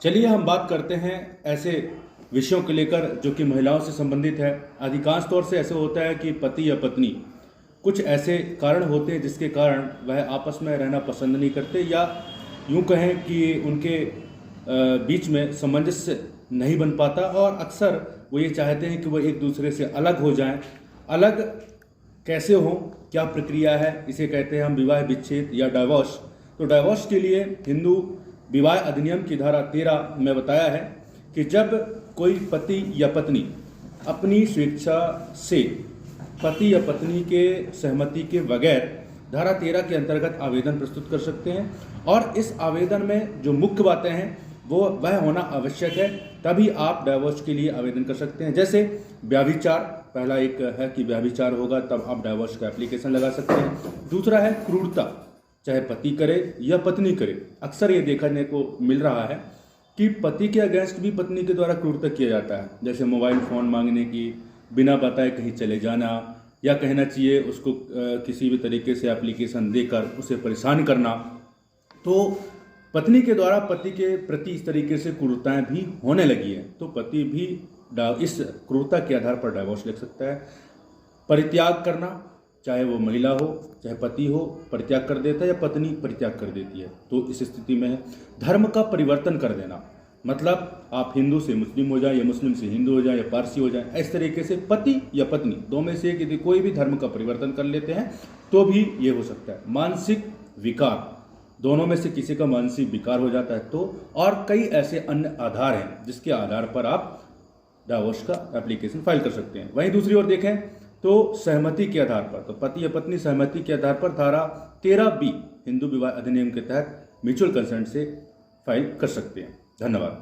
चलिए हम बात करते हैं ऐसे विषयों को लेकर जो कि महिलाओं से संबंधित है। अधिकांश तौर से ऐसे होता है कि पति या पत्नी कुछ ऐसे कारण होते हैं जिसके कारण वह आपस में रहना पसंद नहीं करते, या यूं कहें कि उनके बीच में सामंजस्य नहीं बन पाता और अक्सर वो ये चाहते हैं कि वो एक दूसरे से अलग हो जाएं। अलग कैसे हो, क्या प्रक्रिया है, इसे कहते हैं हम विवाह विच्छेद या डाइवोर्स। तो डाइवोर्स के लिए हिंदू विवाह अधिनियम की धारा 13 में बताया है कि जब कोई पति या पत्नी अपनी स्वेच्छा से पति या पत्नी के सहमति के बगैर धारा 13 के अंतर्गत आवेदन प्रस्तुत कर सकते हैं, और इस आवेदन में जो मुख्य बातें हैं वह होना आवश्यक है, तभी आप डाइवोर्स के लिए आवेदन कर सकते हैं। जैसे व्यभिचार, पहला एक है कि व्यभिचार होगा तब आप डाइवोर्स का एप्लीकेशन लगा सकते हैं। दूसरा है क्रूरता, चाहे पति करे या पत्नी करे। अक्सर ये देखने को मिल रहा है कि पति के अगेंस्ट भी पत्नी के द्वारा क्रूरता किया जाता है, जैसे मोबाइल फ़ोन मांगने की, बिना बताए कहीं चले जाना, या कहना चाहिए उसको किसी भी तरीके से एप्लीकेशन देकर उसे परेशान करना। तो पत्नी के द्वारा पति के प्रति इस तरीके से क्रूरताएं भी होने लगी है, तो पति भी इस क्रूरता के आधार पर डाइवोर्स ले सकता है। परित्याग करना, चाहे वो महिला हो चाहे पति हो, परित्याग कर देता है या पत्नी परित्याग कर देती है, तो इस स्थिति में धर्म का परिवर्तन कर देना, मतलब आप हिंदू से मुस्लिम हो जाए या मुस्लिम से हिंदू हो जाए या पारसी हो जाए, इस तरीके से पति या पत्नी दो में से यदि कोई भी धर्म का परिवर्तन कर लेते हैं तो भी ये हो सकता है। मानसिक विकार, दोनों में से किसी का मानसिक विकार हो जाता है तो, और कई ऐसे अन्य आधार हैं जिसके आधार पर आप डाइवोर्स का एप्लीकेशन फाइल कर सकते हैं। वहीं दूसरी ओर देखें तो सहमति के आधार पर, तो पति या पत्नी सहमति के आधार पर धारा 13B हिंदू विवाह अधिनियम के तहत म्यूचुअल कंसेंट से फाइल कर सकते हैं। धन्यवाद।